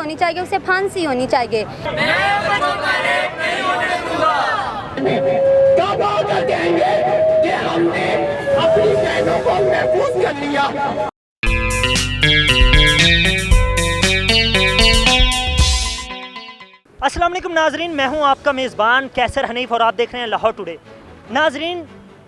होनी चाहिए, उसे फांसी होनी चाहिए। अस्सलाम वालेकुम नाजरीन, मैं हूं आपका मेज़बान कैसर हनीफ और आप देख रहे हैं लाहौर टुडे। नाजरीन,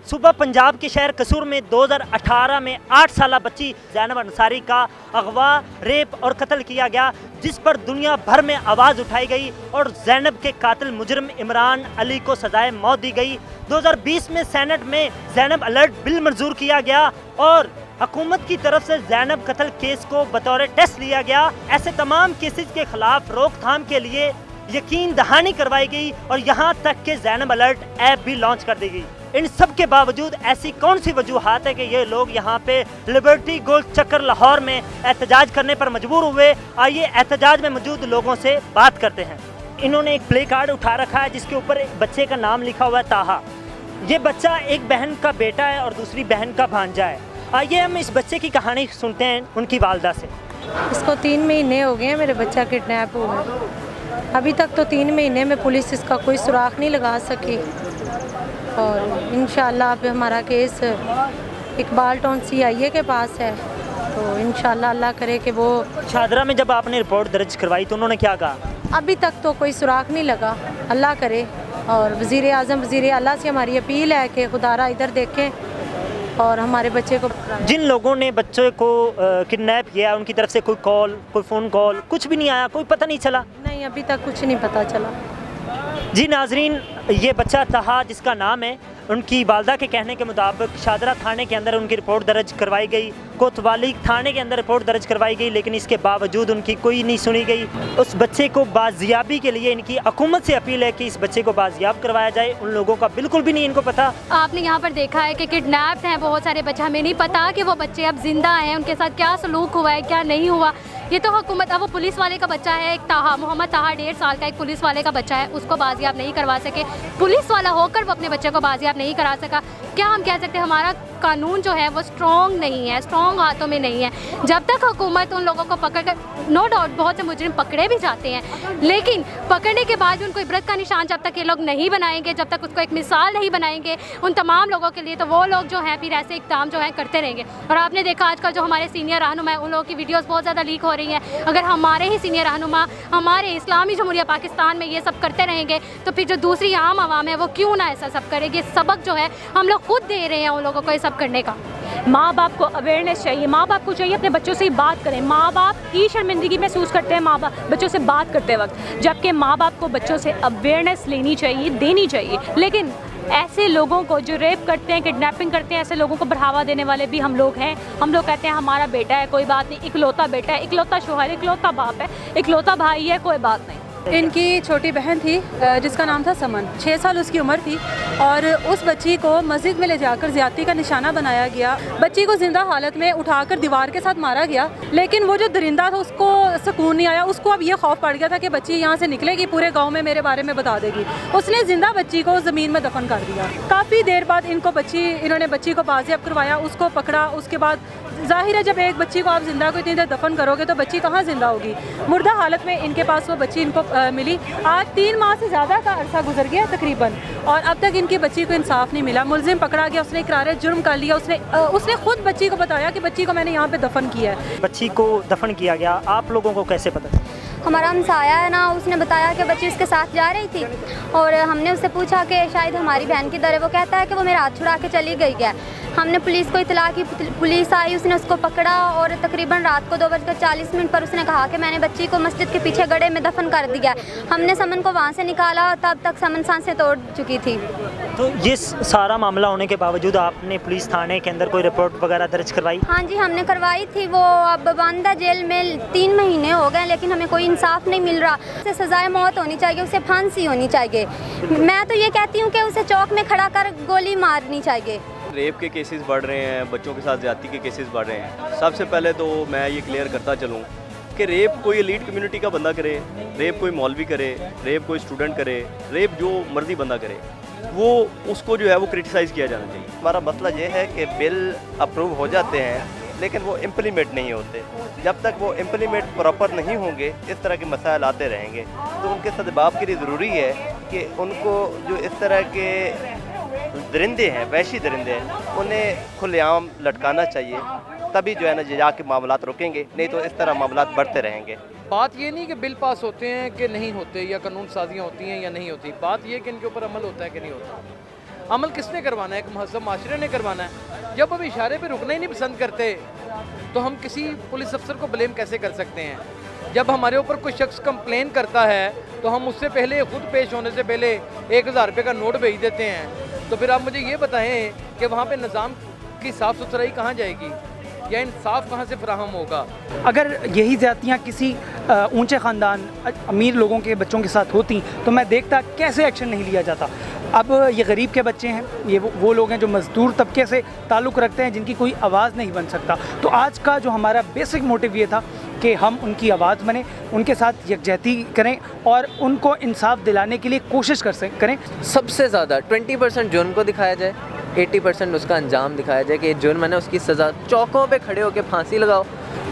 सुबह पंजाब के शहर कसूर में 2018 में 8 साला बच्ची ज़ैनब अंसारी का अगवा, रेप और कत्ल किया गया, जिस पर दुनिया भर में आवाज़ उठाई गई और ज़ैनब के कातिल मुजरिम इमरान अली को सजाए मौत दी गई। 2020 में सेनेट में ज़ैनब अलर्ट बिल मंजूर किया गया और हुकूमत की तरफ से ज़ैनब कत्ल केस को बतौर टेस्ट लिया गया। ऐसे तमाम केसेस के खिलाफ रोकथाम के लिए यकीन दहानी करवाई गई और यहाँ तक कि ज़ैनब अलर्ट ऐप भी लॉन्च कर दी गई। इन सब के बावजूद ऐसी कौन सी वजूहात है कि ये लोग यहाँ पे लिबर्टी गोल चक्कर लाहौर में एहतजाज करने पर मजबूर हुए? आइए एहतजाज में मौजूद लोगों से बात करते हैं। इन्होंने एक प्ले कार्ड उठा रखा है जिसके ऊपर एक बच्चे का नाम लिखा हुआ है ताहा। ये बच्चा एक बहन का बेटा है और दूसरी बहन का भांजा है। आइए हम इस बच्चे की कहानी सुनते हैं उनकी वालदा से। इसको 3 महीने हो गए हैं, मेरे बच्चा किडनैप हुआ है। अभी तक तो 3 महीने में पुलिस इसका कोई सुराख नहीं लगा सकी और इंशाल्लाह अब हमारा केस इकबाल टाउन CIA के पास है, तो इंशाल्लाह अल्लाह करे कि वो। शादरा में जब आपने रिपोर्ट दर्ज करवाई तो उन्होंने क्या कहा? अभी तक तो कोई सुराख नहीं लगा, अल्लाह करे। और वज़ीर आज़म वज़ीर आला से हमारी अपील है कि खुदारा इधर देखें और हमारे बच्चे को। जिन लोगों ने बच्चे को किडनैप किया उनकी तरफ से कोई कॉल, कोई फ़ोन कॉल, कुछ भी नहीं आया, कोई पता नहीं चला? नहीं, अभी तक कुछ नहीं पता चला। जी नाजरीन, ये बच्चा ताहा जिसका नाम है, उनकी वालदा के कहने के मुताबिक शादरा थाने के अंदर उनकी रिपोर्ट दर्ज करवाई गई, कोतवाली थाने के अंदर रिपोर्ट दर्ज करवाई गई, लेकिन इसके बावजूद उनकी कोई नहीं सुनी गई। उस बच्चे को बाजियाबी के लिए इनकी हुकूमत से अपील है कि इस बच्चे को बाजियाब करवाया जाए। उन लोगों का बिल्कुल भी नहीं इनको पता। आपने यहाँ पर देखा है कि किडनैप्ड हैं बहुत सारे बच्चे, हमें नहीं पता कि वो बच्चे अब जिंदा हैं, उनके साथ क्या सलूक हुआ है क्या नहीं हुआ। ये तो हुकूमत, अब वो पुलिस वाले का बच्चा है, एक ताहा, मोहम्मद ताहा 1.5 साल का एक पुलिस वाले का बच्चा है, उसको बाजियाब नहीं करवा सके। पुलिस वाला होकर वो अपने बच्चे को बाजियाब नहीं करा सका। क्या हम कह सकते हैं हमारा कानून जो है वो स्ट्रॉन्ग नहीं है, स्ट्रॉन्ग हाथों में नहीं है। जब तक हुकूमत उन लोगों को पकड़ कर, नो डाउट बहुत से मुजरिम पकड़े भी जाते हैं, लेकिन पकड़ने के बाद भी उनको इबरत का निशान जब तक ये लोग नहीं बनाएंगे, जब तक उसको एक मिसाल नहीं बनाएंगे उन तमाम लोगों के लिए, तो वो लोग जो हैं फिर ऐसे इक़दाम जो है करते रहेंगे। और आपने देखा आजकल जो हमारे सीनियर रहनुमा है उन लोगों की वीडियोज़ बहुत ज़्यादा लीक हो रही हैं। अगर हमारे ही सीनियर रहनुमा हमारे इस्लामी जमहूरिया पाकिस्तान में ये सब करते रहेंगे तो फिर जो दूसरी आम आवाम है वो क्यों ना ऐसा सब करेगी। सबक जो है हम लोग खुद दे रहे हैं उन लोगों को ये सब करने का। माँ बाप को अवेयरनेस चाहिए, माँ बाप को चाहिए अपने बच्चों से ही बात करें। माँ बाप की शर्मिंदगी महसूस करते हैं माँ बाप बच्चों से बात करते वक्त, जबकि माँ बाप को बच्चों से अवेयरनेस लेनी चाहिए, देनी चाहिए। लेकिन ऐसे लोगों को जो रेप करते हैं, किडनैपिंग करते हैं, ऐसे लोगों को बढ़ावा देने वाले भी हम लोग हैं। हम लोग कहते हैं हमारा बेटा है, कोई बात नहीं, इकलौता बेटा है, इकलौता शोहर, इकलौता बाप है, इकलौता भाई है, कोई बात नहीं। इनकी छोटी बहन थी जिसका नाम था समन, 6 साल उसकी उम्र थी और उस बच्ची को मस्जिद में ले जाकर ज़्यादती का निशाना बनाया गया। बच्ची को ज़िंदा हालत में उठाकर दीवार के साथ मारा गया, लेकिन वो जो दरिंदा था उसको सुकून नहीं आया। उसको अब ये खौफ पड़ गया था कि बच्ची यहाँ से निकलेगी, पूरे गाँव में मेरे बारे में बता देगी। उसने ज़िंदा बच्ची को ज़मीन में दफन कर दिया। काफ़ी देर बाद इन्होंने बच्ची को बाजियाब करवाया, उसको पकड़ा। उसके बाद जाहिर है जब एक बच्ची को आप ज़िंदा को इतनी देर दफन करोगे तो बच्ची कहाँ ज़िंदा होगी। मुर्दा हालत में इनके पास वो बच्ची इनको मिली। आज 3 माह से ज़्यादा का अरसा गुजर गया तकरीबन और अब तक इनकी बच्ची को इंसाफ नहीं मिला। मुलजिम पकड़ा गया, उसने इकरार जुर्म कर लिया। उसने खुद बच्ची को बताया कि बच्ची को मैंने यहाँ पे दफन किया है। बच्ची को दफन किया गया, आप लोगों को कैसे पता? हमारा हमसाया है ना, उसने बताया कि बच्ची उसके साथ जा रही थी और हमने उससे पूछा कि शायद हमारी बहन की दर है। वो कहता है कि वो मेरा हाथ छुड़ा के चली गई है। हमने पुलिस को इतला की, पुलिस आई, उसने उसको पकड़ा और तकरीबन रात को 2:40 पर उसने कहा कि मैंने बच्ची को मस्जिद के पीछे गड्ढे में दफन कर दिया। हमने समन को वहाँ से निकाला, तब तक समन सांसें तोड़ चुकी थी। तो ये सारा मामला होने के बावजूद आपने पुलिस थाने के अंदर कोई रिपोर्ट वगैरह दर्ज करवाई? हाँ जी, हमने करवाई थी। वो अब बंद है जेल में, 3 महीने हो गए, लेकिन हमें कोई इंसाफ नहीं मिल रहा। उसे सजाए मौत होनी चाहिए, उसे फांसी होनी चाहिए। मैं तो ये कहती हूँ कि उसे चौक में खड़ा कर गोली मारनी चाहिए। रेप के केसेस बढ़ रहे हैं, बच्चों के साथ ज़्यादती के केसेस बढ़ रहे हैं। सबसे पहले तो मैं ये क्लियर करता चलूँ कि रेप कोई एलीट कम्युनिटी का बंदा करे, रेप कोई मौलवी करे, रेप कोई स्टूडेंट करे, रेप जो मर्जी बंदा करे, वो उसको जो है वो क्रिटिसाइज़ किया जाना चाहिए। हमारा मसला ये है कि बिल अप्रूव हो जाते हैं लेकिन वो इम्प्लीमेंट नहीं होते। जब तक वो इम्प्लीमेंट प्रॉपर नहीं होंगे इस तरह के मसाइल आते रहेंगे। तो उनके सद्भाव के लिए ज़रूरी है कि उनको जो इस तरह के दरिंदे हैं, वहशी दरिंदे हैं, उन्हें खुलेआम लटकाना चाहिए, तभी जो है ना जाके मामलात रुकेंगे, नहीं तो इस तरह मामलात बढ़ते रहेंगे। बात ये नहीं कि बिल पास होते हैं कि नहीं होते, या कानून साजियाँ होती हैं या नहीं होती, बात ये कि इनके ऊपर अमल होता है कि नहीं होता। अमल किसने करवाना है? एक महज़ब माशरे ने करवाना है। जब हम इशारे पे रुकना ही नहीं पसंद करते तो हम किसी पुलिस अफसर को ब्लेम कैसे कर सकते हैं? जब हमारे ऊपर कोई शख्स कंप्लेन करता है तो हम उससे पहले, खुद पेश होने से पहले 1000 रुपये का नोट भेज देते हैं। तो फिर आप मुझे ये बताएं कि वहाँ पे निज़ाम की साफ़ सुथराई कहाँ जाएगी या इंसाफ कहाँ से फराहम होगा? अगर यही ज़्यादतियाँ किसी ऊंचे ख़ानदान, अमीर लोगों के बच्चों के साथ होती तो मैं देखता कैसे एक्शन नहीं लिया जाता। अब ये गरीब के बच्चे हैं, ये वो लोग हैं जो मज़दूर तबके से ताल्लुक़ रखते हैं, जिनकी कोई आवाज़ नहीं बन सकता। तो आज का जो हमारा बेसिक मोटिव ये था कि हम उनकी आवाज़ बने, उनके साथ यकजहती करें और उनको इंसाफ दिलाने के लिए कोशिश करें। सबसे ज़्यादा 20% जुर्म को दिखाया जाए, 80% उसका अंजाम दिखाया जाए कि जुर्म है ना, उसकी सज़ा चौकों पे खड़े होकर फांसी लगाओ।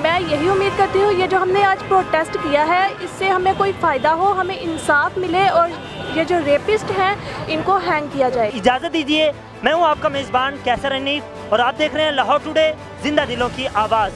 मैं यही उम्मीद करती हूँ ये जो हमने आज प्रोटेस्ट किया है इससे हमें कोई फ़ायदा हो, हमें इंसाफ मिले और ये जो रेपिस्ट हैं इनको हैंग किया जाए। इजाज़त दीजिए, मैं हूँ आपका मेज़बान कैसर हनीफ और आप देख रहे हैं लाहौर टुडे, जिंदा दिलों की आवाज़।